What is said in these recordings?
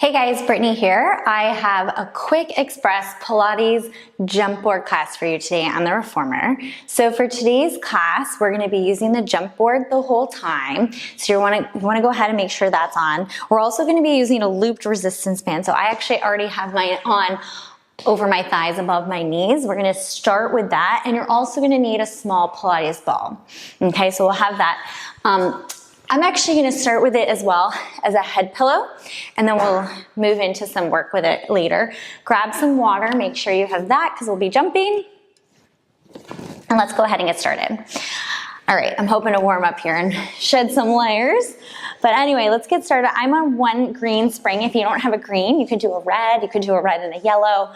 Hey guys, Brittany here. I have a quick express Pilates jump board class for you today on the reformer. So for today's class, we're gonna be using the jump board the whole time. So you wanna go ahead and make sure that's on. We're also gonna be using a looped resistance band. So I actually already have mine on over my thighs above my knees. We're gonna start with that. And you're also gonna need a small Pilates ball. Okay, so we'll have that. I'm actually gonna start with it as well as a head pillow, and then we'll move into some work with it later. Grab some water, make sure you have that because we'll be jumping. And let's go ahead and get started. All right, I'm hoping to warm up here and shed some layers. But anyway, let's get started. I'm on one green spring. If you don't have a green, you could do a red, you could do a red and a yellow.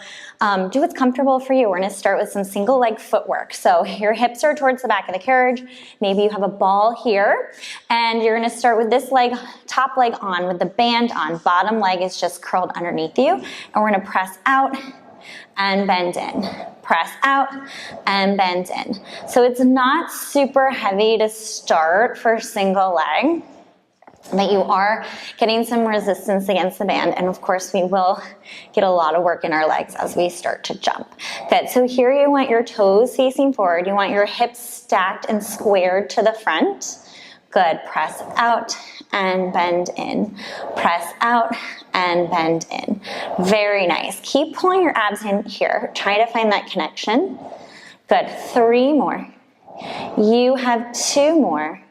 Do what's comfortable for you. We're gonna start with some single leg footwork. So your hips are towards the back of the carriage. Maybe you have a ball here. And you're gonna start with this leg, top leg on with the band on. Bottom leg is just curled underneath you. And we're gonna press out and bend in. Press out and bend in. So it's not super heavy to start for single leg, but you are getting some resistance against the band. And of course we will get a lot of work in our legs as we start to jump. Good, so here you want your toes facing forward. You want your hips stacked and squared to the front. Good, press out and bend in. Press out and bend in. Very nice. Keep pulling your abs in here. Try to find that connection. Good, 3 more. You have 2 more.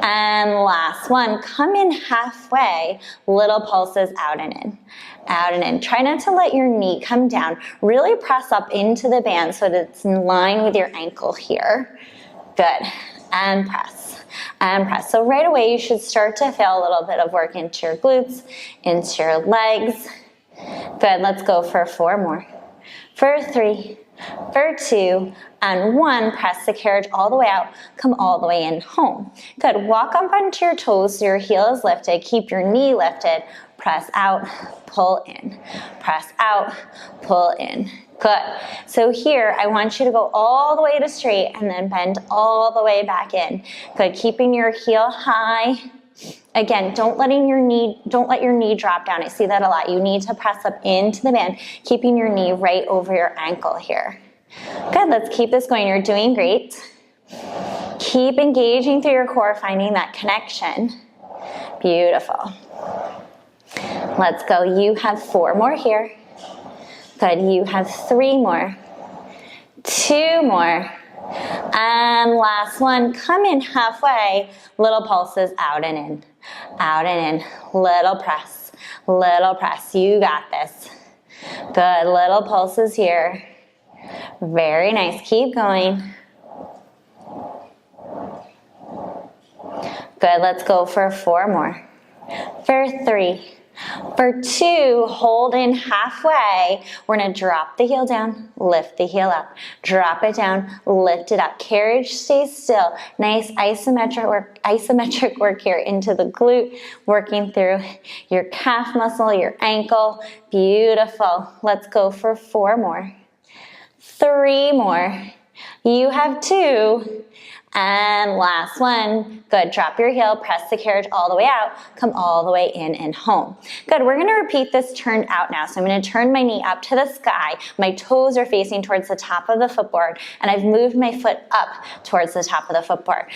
And last one, come in halfway, little pulses out and in, out and in. Try not to let your knee come down. Really press up into the band so that it's in line with your ankle here. Good, and press, and press. So right away you should start to feel a little bit of work into your glutes, into your legs. Good, let's go for 4 more. For 3, for 2, and 1, press the carriage all the way out, come all the way in home. Good, walk up onto your toes so your heel is lifted, keep your knee lifted, press out, pull in, press out, pull in. Good, so here I want you to go all the way to straight and then bend all the way back in. Good, keeping your heel high. Again, don't let your knee drop down. I see that a lot. You need to press up into the band, keeping your knee right over your ankle here. Good, let's keep this going. You're doing great. Keep engaging through your core, finding that connection. Beautiful. Let's go. You have 4 more here. Good, you have 3 more. 2 more. And last one, come in halfway, little pulses out and in, out and in, little press, you got this. Good, little pulses here. Very nice, keep going. Good, let's go for 4 more. For 3. For 2, hold in halfway. We're gonna drop the heel down, lift the heel up. Drop it down, lift it up. Carriage stays still. Nice isometric work here into the glute, working through your calf muscle, your ankle. Beautiful. Let's go for 4 more. 3 more. You have 2. And last one, good, drop your heel, press the carriage all the way out, come all the way in and home. Good, we're gonna repeat this turned out now. So I'm gonna turn my knee up to the sky, my toes are facing towards the top of the footboard, and I've moved my foot up towards the top of the footboard,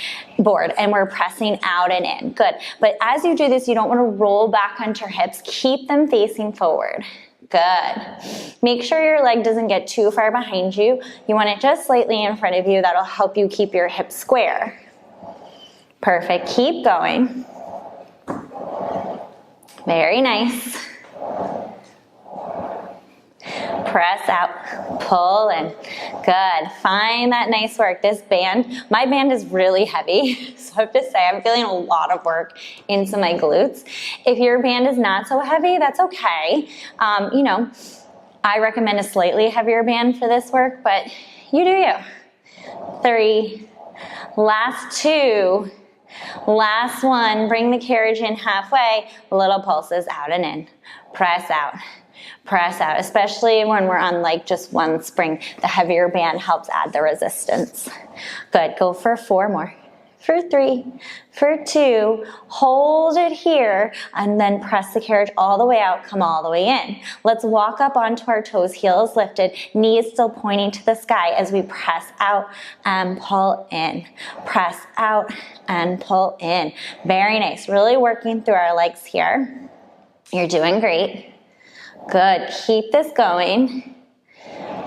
and we're pressing out and in, good. But as you do this, you don't wanna roll back onto your hips, keep them facing forward. Good. Make sure your leg doesn't get too far behind you. You want it just slightly in front of you. That'll help you keep your hips square. Perfect. Keep going. Very nice. Press out, pull in. Good, find that nice work. This band, my band is really heavy, so I have to say I'm feeling a lot of work into my glutes. If your band is not so heavy, that's okay. You know, I recommend a slightly heavier band for this work, but you do you. 3, last 2, last 1, bring the carriage in halfway, little pulses out and in. Press out. Press out, especially when we're on like just one spring. The heavier band helps add the resistance. Good, go for 4 more. for 3, for 2, hold it here, and then press the carriage all the way out, come all the way in. Let's walk up onto our toes, heels lifted, knees still pointing to the sky as we press out and pull in. Press out and pull in. Very nice, really working through our legs here. You're doing great. Good, keep this going.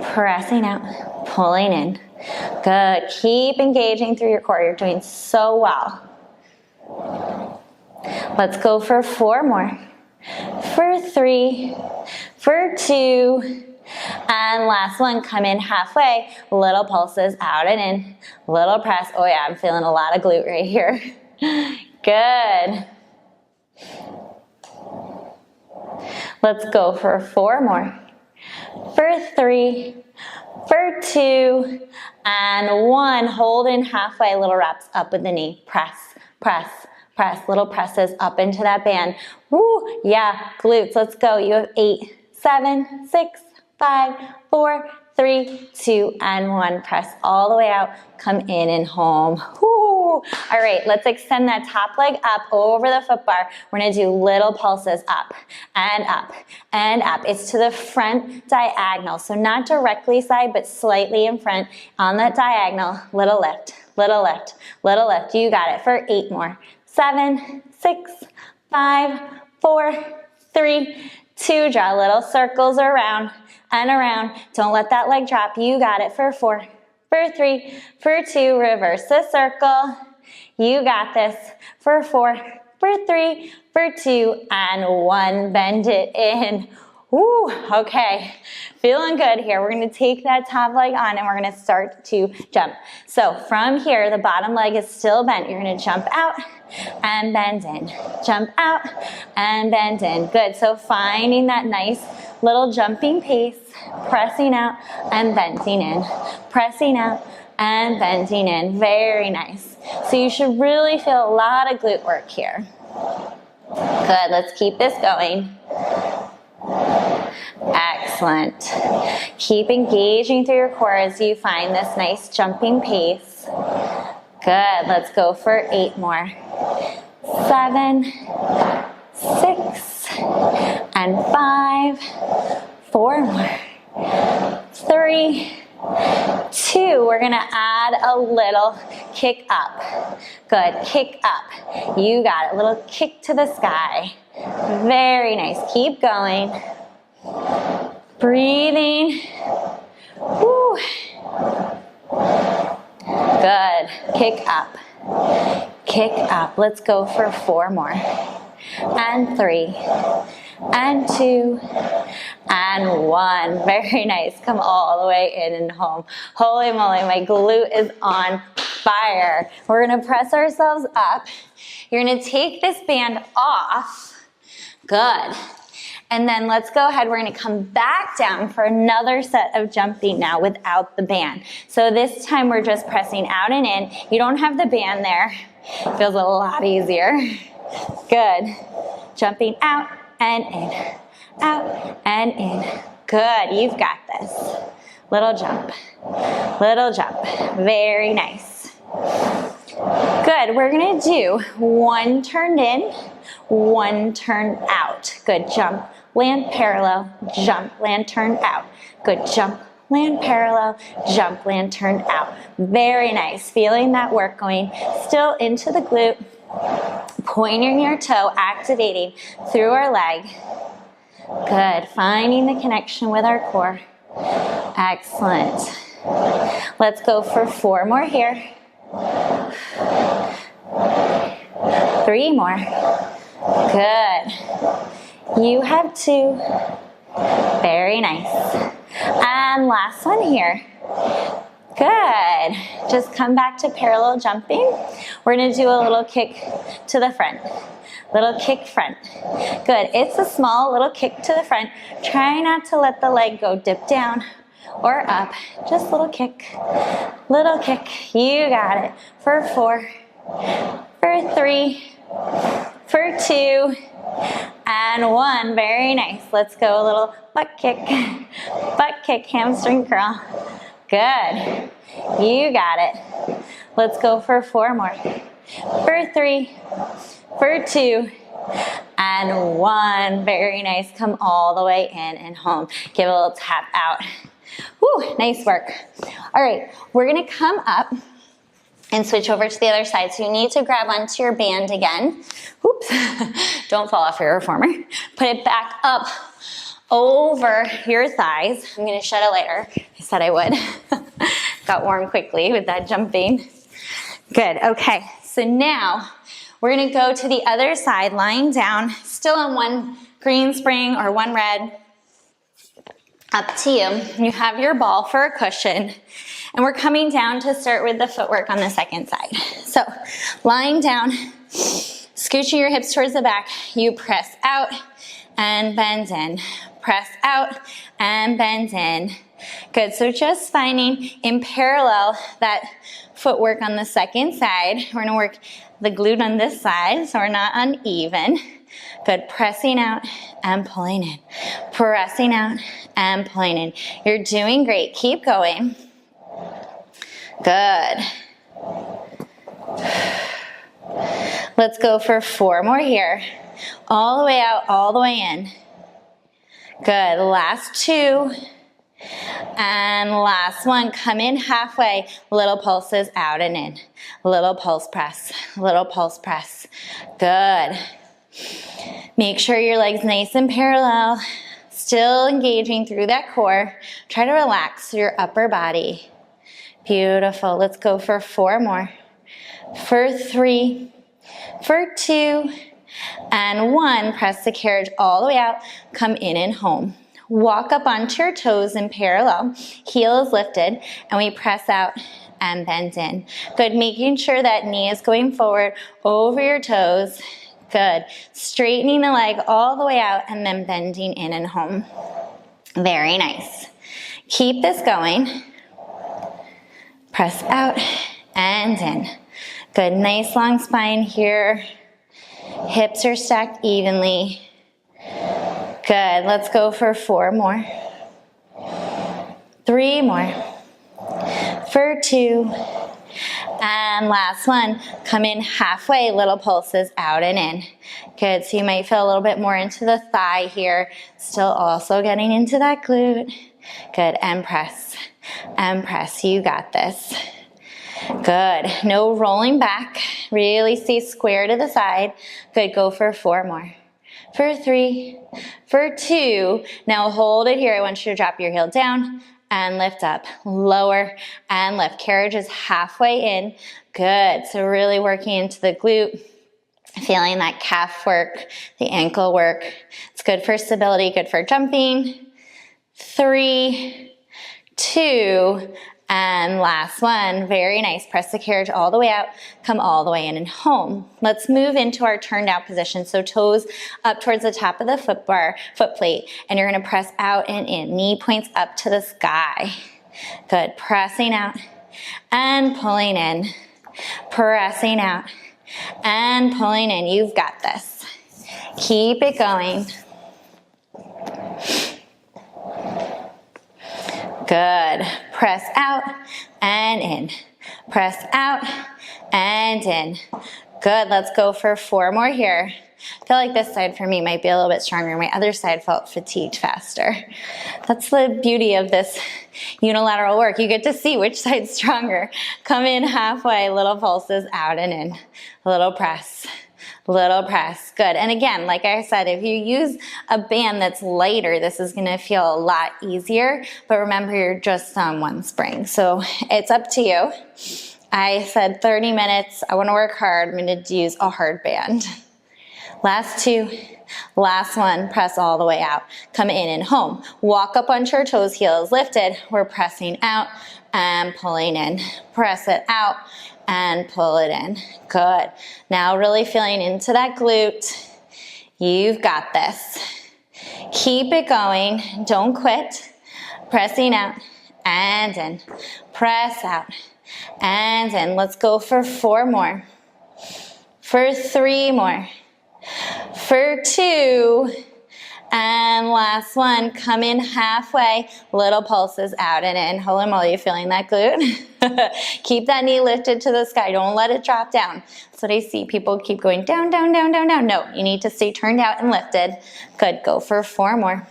Pressing out, pulling in. Good, keep engaging through your core. You're doing so well. Let's go for 4 more. For 3, for 2, and last one, come in halfway. Little pulses out and in, little press. Oh yeah, I'm feeling a lot of glute right here. Good. Let's go for 4 more. For 3, for 2, and 1. Hold in halfway, little wraps up with the knee. Press, press, press. Little presses up into that band. Woo, yeah, glutes, let's go. You have 8, 7, 6, 5, 4, 3, 2, and 1. Press all the way out, come in and home. Woo. All right, let's extend that top leg up over the foot bar. We're gonna do little pulses up and up and up. It's to the front diagonal, so not directly side, but slightly in front on that diagonal. Little lift, little lift, little lift. You got it for 8 more. 7, 6, 5, 4, 3, 2. Draw little circles around and around. Don't let that leg drop. You got it for 4, for 3, for 2. Reverse the circle. You got this for 4, for 3, for 2, and 1. Bend it in. Woo, okay, feeling good here. We're gonna take that top leg on and we're gonna start to jump. So from here, the bottom leg is still bent. You're gonna jump out and bend in. Jump out and bend in. Good, so finding that nice little jumping pace, pressing out and bending in. Pressing out and bending in. Very nice. So you should really feel a lot of glute work here. Good, let's keep this going. Excellent. Keep engaging through your core as you find this nice jumping pace. Good, let's go for 8 more. 7, 6, and 5, 4 more. 3, 2, we're gonna add a little kick up. Good, kick up. You got it, little kick to the sky. Very nice, keep going. Breathing. Woo. Good, kick up. Kick up, let's go for 4 more. And 3, and 2, and 1. Very nice. Come all the way in and home. Holy moly, my glute is on fire. We're gonna press ourselves up. You're gonna take this band off. Good. And then let's go ahead, we're gonna come back down for another set of jumping now without the band. So this time we're just pressing out and in. You don't have the band there. It feels a lot easier. Good. Jumping out and in, out and in. Good, you've got this. Little jump, very nice. Good, we're gonna do 1 turned in, 1 turned out. Good, jump, land parallel, jump, land, turn out. Good, jump, land parallel, jump, land, turn out. Very nice, feeling that work going still into the glute. Pointing your toe, activating through our leg. Good, finding the connection with our core. Excellent. Let's go for 4 more here. 3 more. Good. You have 2. Very nice. And last one here. Good. Just come back to parallel jumping. We're gonna do a little kick to the front. Little kick front. Good. It's a small little kick to the front. Try not to let the leg go dip down or up. Just little kick. Little kick. You got it. For 4, for 3, for 2, and 1. Very nice. Let's go a little butt kick, hamstring curl. Good. You got it. Let's go for 4 more. For 3, for 2, and 1. Very nice. Come all the way in and home. Give a little tap out. Woo, nice work. All right, we're gonna come up and switch over to the other side. So you need to grab onto your band again. Oops, don't fall off your reformer. Put it back up over your thighs. I'm gonna shed it later. I said I would. Got warm quickly with that jumping. Good, okay. So now we're gonna go to the other side, lying down, still on one green spring or one red. Up to you. You have your ball for a cushion. And we're coming down to start with the footwork on the second side. So lying down, scooching your hips towards the back, you press out and bend in. Press out and bend in. Good, so just finding in parallel that footwork on the second side. We're gonna work the glute on this side so we're not uneven. Good, pressing out and pulling in. Pressing out and pulling in. You're doing great, keep going. Good. Let's go for 4 more here. All the way out, all the way in. Good, last 2. And last one, come in halfway, little pulses out and in. Little pulse press, little pulse press. Good. Make sure your legs nice and parallel, still engaging through that core. Try to relax your upper body. Beautiful, let's go for 4 more. For 3, for 2, and 1, press the carriage all the way out, come in and home. Walk up onto your toes in parallel, heels lifted, and we press out and bend in. Good, making sure that knee is going forward over your toes. Good, straightening the leg all the way out and then bending in and home. Very nice. Keep this going. Press out and in. Good, nice long spine here. Hips are stacked evenly. Good, let's go for 4 more. 3 more. For 2. And last one, come in halfway, little pulses out and in. Good, so you might feel a little bit more into the thigh here. Still also getting into that glute. Good, and press, you got this. Good, no rolling back. Really stay square to the side. Good, go for 4 more. For 3, for 2. Now hold it here. I want you to drop your heel down and lift up. Lower and lift. Carriage is halfway in. Good. So really working into the glute. Feeling that calf work, the ankle work. It's good for stability, good for jumping. 3, 2, and last one, very nice. Press the carriage all the way out, come all the way in and home. Let's move into our turned out position. So toes up towards the top of the foot plate, and you're gonna press out and in. Knee points up to the sky. Good, pressing out and pulling in. Pressing out and pulling in. You've got this. Keep it going. Good. Press out and in. Press out and in. Good. Let's go for 4 more here. I feel like this side for me might be a little bit stronger. My other side felt fatigued faster. That's the beauty of this unilateral work. You get to see which side's stronger. Come in halfway, little pulses out and in. Little press. Little press. Good. And again, like I said, if you use a band that's lighter, this is going to feel a lot easier. But remember, you're just on one spring. So it's up to you. I said 30 minutes. I want to work hard. I'm going to use a hard band. Last 2. Last one. Press all the way out. Come in and home. Walk up onto your toes, heels lifted. We're pressing out and pulling in. Press it out and pull it in. Good. Now really feeling into that glute. You've got this. Keep it going. Don't quit. Pressing out and in. Press out and in. Let's go for 4 more. For 3 more. For 2. And last one, come in halfway, little pulses out and in. Holy moly, you feeling that glute? Keep that knee lifted to the sky. Don't let it drop down. That's what I see. People keep going down, down, down, down, down. No, you need to stay turned out and lifted. Good, go for 4 more.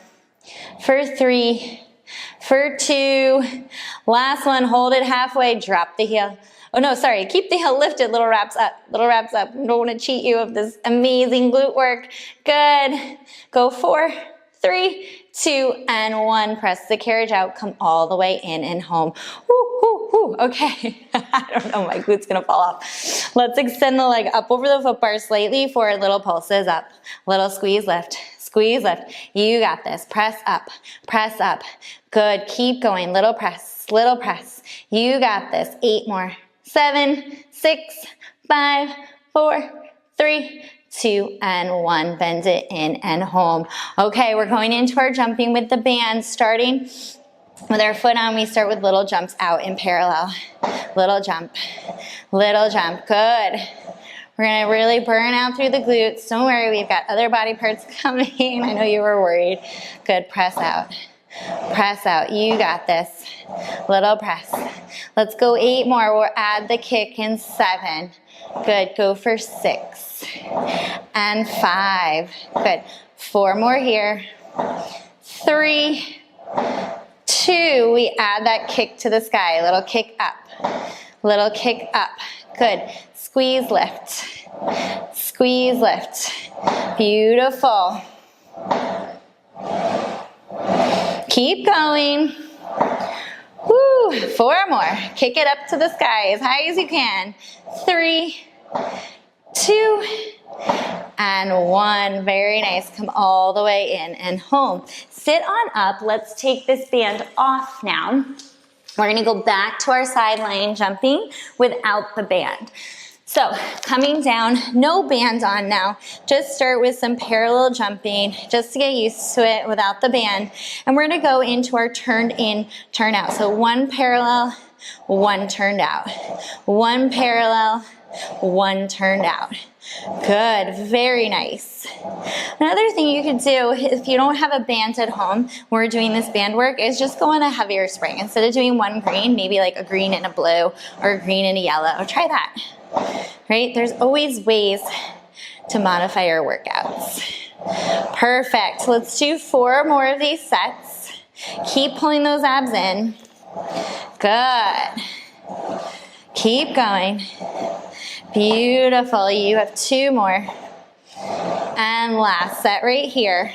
For 3, for 2. Last one, hold it halfway, drop the heel. Oh no, sorry, keep the heel lifted, little wraps up, little wraps up. I don't want to cheat you of this amazing glute work. Good. Go 4, 3, 2, and 1. Press the carriage out, come all the way in and home. Woo, woo, woo. Okay, I don't know, my glute's gonna fall off. Let's extend the leg up over the foot bar slightly forward, little pulses up. Little squeeze lift, squeeze lift. You got this, press up, press up. Good, keep going, little press, little press. You got this, 8 more. 7, 6, 5, 4, 3, 2, and 1. Bend it in and home. Okay, we're going into our jumping with the band. Starting with our foot on, we start with little jumps out in parallel. Little jump, good. We're gonna really burn out through the glutes. Don't worry, we've got other body parts coming. I know you were worried. Good, press out. Press out, you got this. Little press. Let's go 8 more. We'll add the kick in 7. Good, go for 6 and 5. Good, 4 more here. 3, 2. We add that kick to the sky. Little kick up. Little kick up. Good. Squeeze lift. Squeeze lift. Beautiful. Keep going. Woo, 4 more. Kick it up to the sky as high as you can. 3, 2, and 1. Very nice. Come all the way in and home. Sit on up. Let's take this band off now. We're gonna go back to our sideline jumping without the band. So coming down, no band on now. Just start with some parallel jumping just to get used to it without the band. And we're gonna go into our turned in, turn out. So 1 parallel, 1 turned out. 1 parallel, 1 turned out. Good, very nice. Another thing you could do if you don't have a band at home, when we're doing this band work, is just go on a heavier spring. Instead of doing 1 green, maybe like a green and a blue or a green and a yellow. Try that, right? There's always ways to modify your workouts. Perfect, let's do 4 more of these sets. Keep pulling those abs in. Good. Keep going. Beautiful, you have 2 more. And last set right here.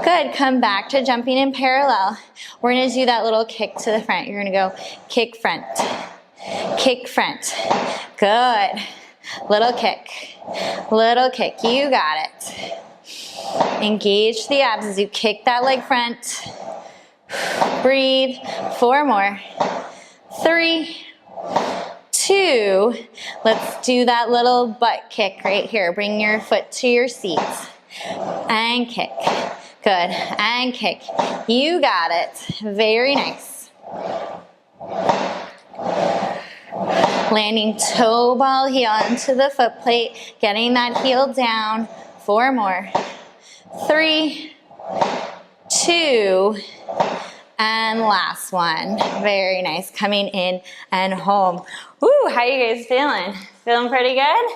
Good, come back to jumping in parallel. We're gonna do that little kick to the front. You're gonna go kick front, kick front. Good, little kick, you got it. Engage the abs as you kick that leg front. Breathe, 4 more. 3, 2, let's do that little butt kick right here. Bring your foot to your seat and kick. Good, and kick. You got it. Very nice. Landing toe ball heel into the foot plate, getting that heel down. 4 more. 3, 2, and last one. Very nice. Coming in and home. Woo, how you guys feeling? Feeling pretty good?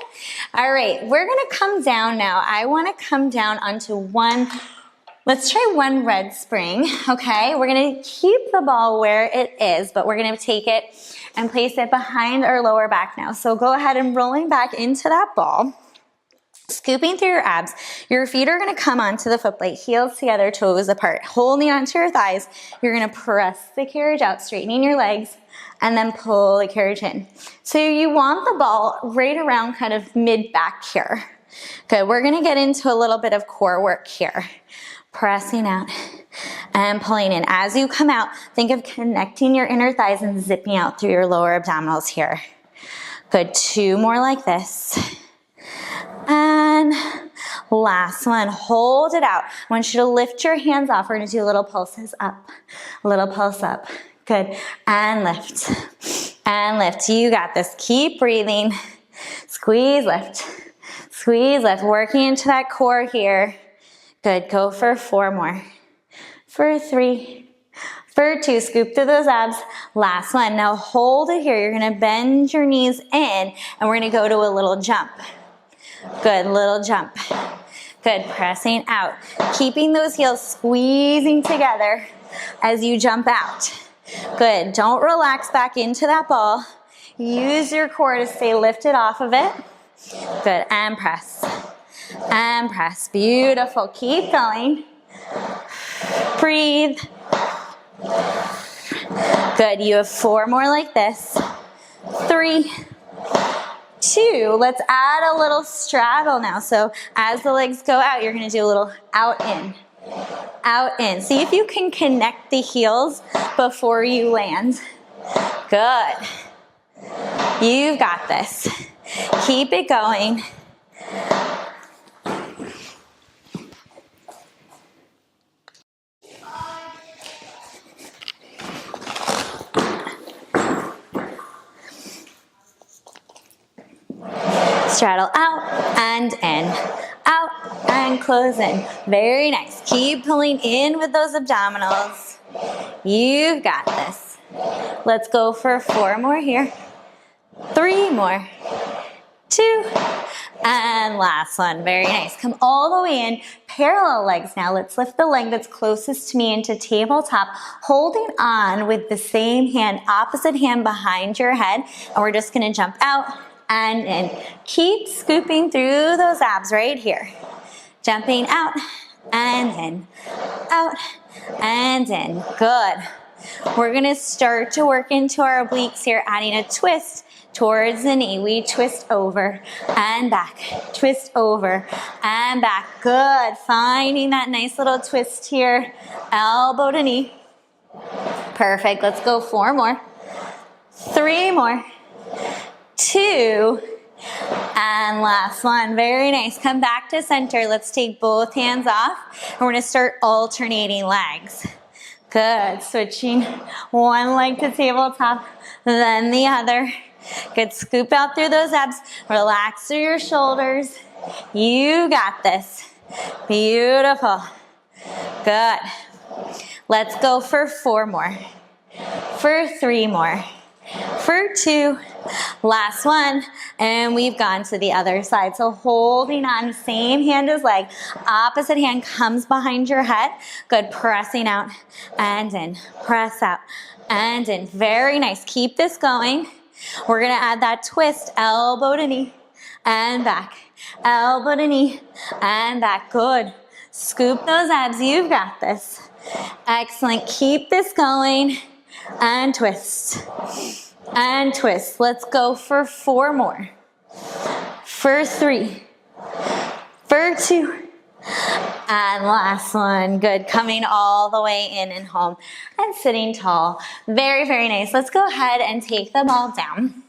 All right, we're gonna come down now. I wanna come down onto 1, let's try 1 red spring, okay? We're gonna keep the ball where it is, but we're gonna take it and place it behind our lower back now. So go ahead and rolling back into that ball. Scooping through your abs, your feet are gonna come onto the foot plate, heels together, toes apart. Holding onto your thighs, you're gonna press the carriage out, straightening your legs, and then pull the carriage in. So you want the ball right around kind of mid-back here. Good, we're gonna get into a little bit of core work here. Pressing out and pulling in. As you come out, think of connecting your inner thighs and zipping out through your lower abdominals here. Good, 2 more like this. And last one, hold it out. I want you to lift your hands off. We're gonna do little pulses up, little pulse up. Good, and lift, and lift. You got this, keep breathing. Squeeze, lift, working into that core here. Good, go for 4 more. For 3, for 2, scoop through those abs. Last one, now hold it here. You're gonna bend your knees in and we're gonna go to a little jump. Good, little jump. Good, pressing out. Keeping those heels squeezing together as you jump out. Good, don't relax back into that ball. Use your core to stay lifted off of it. Good, and press. And press, beautiful. Keep going. Breathe. Good, you have 4 more like this. 3, 2, let's add a little straddle now. So as the legs go out, you're gonna do a little out in. Out in. See if you can connect the heels before you land. Good. You've got this. Keep it going. Straddle out and in, out and close in. Very nice. Keep pulling in with those abdominals. You've got this. Let's go for 4 more here. 3 more. 2. And last one. Very nice. Come all the way in. Parallel legs now. Let's lift the leg that's closest to me into tabletop, holding on with the same hand, opposite hand behind your head. And we're just going to jump out and in. Keep scooping through those abs right here. Jumping out and in. Out and in. Good. We're going to start to work into our obliques here, adding a twist towards the knee. We twist over and back. Twist over and back. Good. Finding that nice little twist here. Elbow to knee. Perfect. Let's go 4 more. 3 more. 2. And last one. Very nice. Come back to center. Let's take both hands off. And we're going to start alternating legs. Good. Switching one leg to tabletop, then the other. Good. Scoop out through those abs. Relax through your shoulders. You got this. Beautiful. Good. Let's go for 4 more. For 3 more. For 2. Last one. And we've gone to the other side. So holding on, same hand as leg. Opposite hand comes behind your head. Good. Pressing out and in. Press out and in. Very nice. Keep this going. We're going to add that twist. Elbow to knee and back. Elbow to knee and back. Good. Scoop those abs. You've got this. Excellent. Keep this going. And twist. And twist. Let's go for 4 more. For 3. For 2. And last one. Good. Coming all the way in and home. And sitting tall. Very, very nice. Let's go ahead and take the ball down.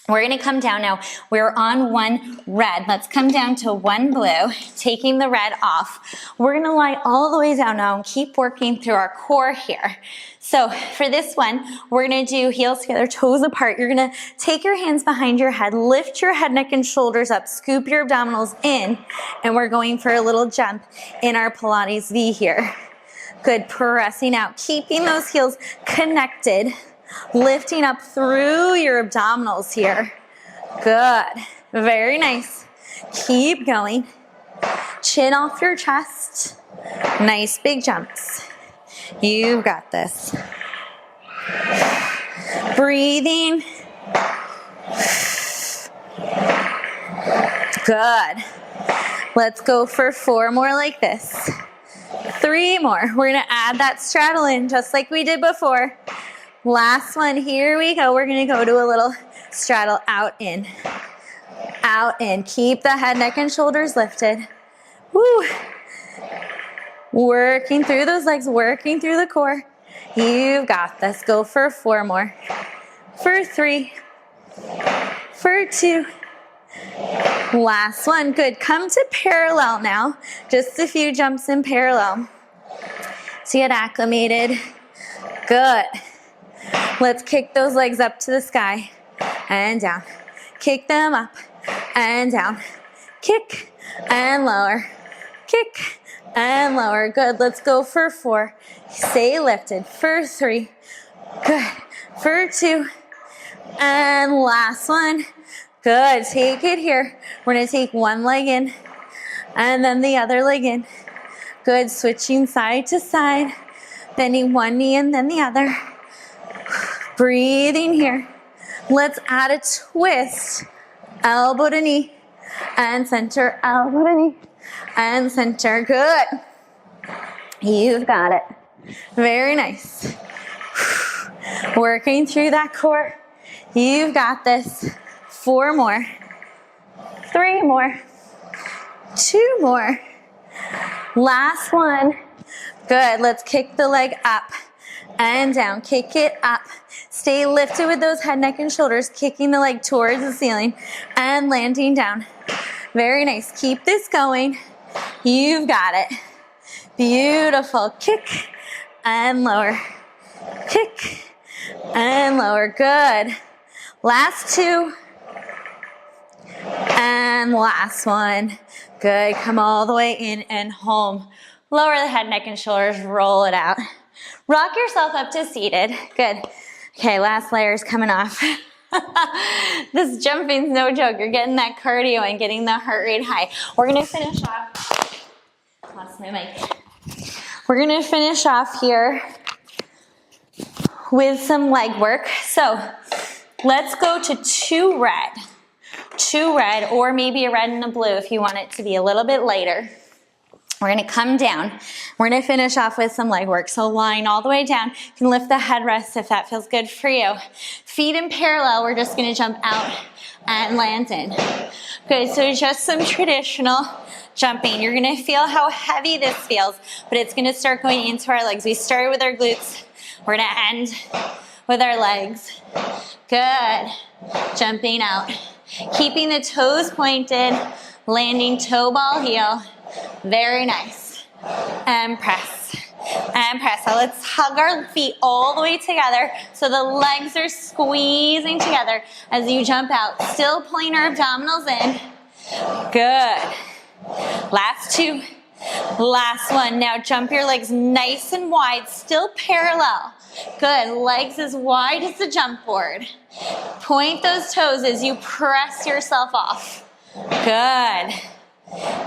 We're going to come down now. We're on 1 red. Let's come down to 1 blue, taking the red off. We're going to lie all the way down now and keep working through our core here. So for this one, we're going to do heels together, toes apart. You're going to take your hands behind your head, lift your head, neck, and shoulders up, scoop your abdominals in, and we're going for a little jump in our Pilates V here. Good, pressing out, keeping those heels connected. Lifting up through your abdominals here. Good. Very nice. Keep going. Chin off your chest. Nice big jumps. You've got this. Breathing. Good. Let's go for 4 more like this. 3 more. We're going to add that straddle in just like we did before. Last one, here we go. We're gonna go to a little straddle out in. Out in. Keep the head, neck, and shoulders lifted. Woo. Working through those legs, working through the core. You've got this. Go for 4 more. For 3. For 2. Last one, good. Come to parallel now. Just a few jumps in parallel. So get acclimated. Good. Let's kick those legs up to the sky and down. Kick them up and down. Kick and lower. Kick and lower. Good. Let's go for 4. Stay lifted. For 3. Good. For 2. And last one. Good. Take it here. We're going to take one leg in and then the other leg in. Good. Switching side to side. Bending one knee and then the other. Breathing here. Let's add a twist. Elbow to knee and center. Elbow to knee and center. Good. You've got it. Very nice. Working through that core. You've got this. 4 more. 3 more. 2 more. Last one. Good. Let's kick the leg up and down. Kick it up. Stay lifted with those head, neck, and shoulders. Kicking the leg towards the ceiling and landing down. Very nice. Keep this going. You've got it. Beautiful. Kick and lower. Kick and lower. Good. Last 2. And last one. Good. Come all the way in and home. Lower the head, neck, and shoulders. Roll it out. Rock yourself up to seated. Good. Okay, last layer is coming off. This jumping's no joke. You're getting that cardio and getting the heart rate high. We're going to finish off. Lost my mic. We're going to finish off here with some leg work. So let's go to 2 red. 2 red, or maybe a red and a blue if you want it to be a little bit lighter. We're going to come down. We're going to finish off with some leg work. So lying all the way down. You can lift the headrest if that feels good for you. Feet in parallel. We're just going to jump out and land in. Good. So just some traditional jumping. You're going to feel how heavy this feels, but it's going to start going into our legs. We started with our glutes. We're going to end with our legs. Good. Jumping out. Keeping the toes pointed. Landing toe ball heel. Very nice. And press. And press. So let's hug our feet all the way together so the legs are squeezing together as you jump out. Still pulling our abdominals in. Good. Last 2. Last one. Now jump your legs nice and wide, still parallel. Good. Legs as wide as the jump board. Point those toes as you press yourself off. Good.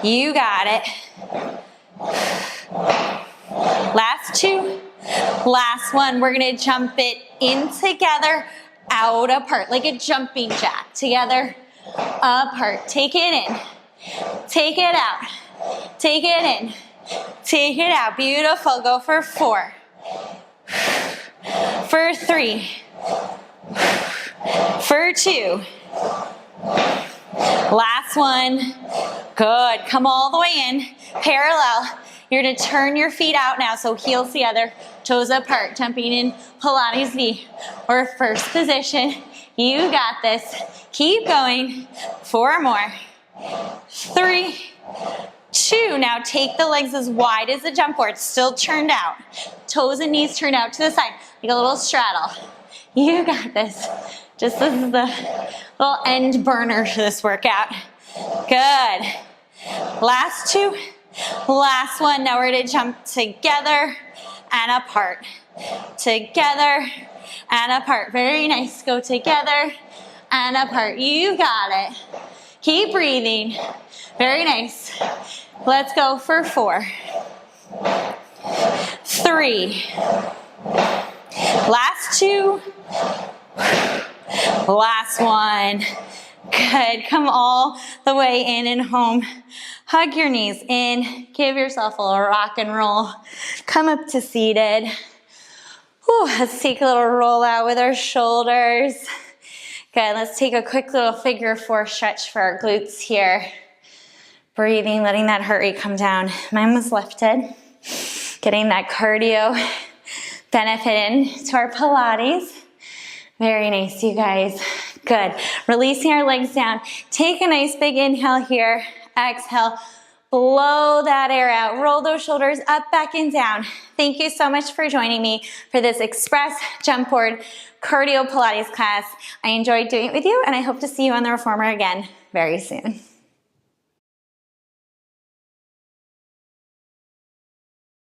You got it. Last 2. Last one. We're going to jump it in together, out apart, like a jumping jack. Together, apart. Take it in. Take it out. Take it in. Take it out. Beautiful. Go for 4. For 3. For 2. Last one. Good. Come all the way in. Parallel. You're going to turn your feet out now, so heels together, toes apart, jumping in Pilates V or first position. You got this. Keep going. 4 more. 3, 2. Now take the legs as wide as the jump board, still turned out. Toes and knees turned out to the side, like a little straddle. You got this. Just this is the little end burner to this workout. Good. Last 2. Last one. Now we're going to jump together and apart. Together and apart. Very nice. Go together and apart. You got it. Keep breathing. Very nice. Let's go for 4. 3. Last 2. Last one. Good. Come all the way in and home. Hug your knees in. Give yourself a little rock and roll. Come up to seated. Whew, let's take a little roll out with our shoulders. Good. Let's take a quick little figure 4 stretch for our glutes here. Breathing, letting that heart rate come down. Mine was lifted. Getting that cardio benefit in to our Pilates. Very nice, you guys. Good. Releasing our legs down. Take a nice big inhale here. Exhale. Blow that air out. Roll those shoulders up, back, and down. Thank you so much for joining me for this Express Jump Board Cardio Pilates class. I enjoyed doing it with you, and I hope to see you on the Reformer again very soon.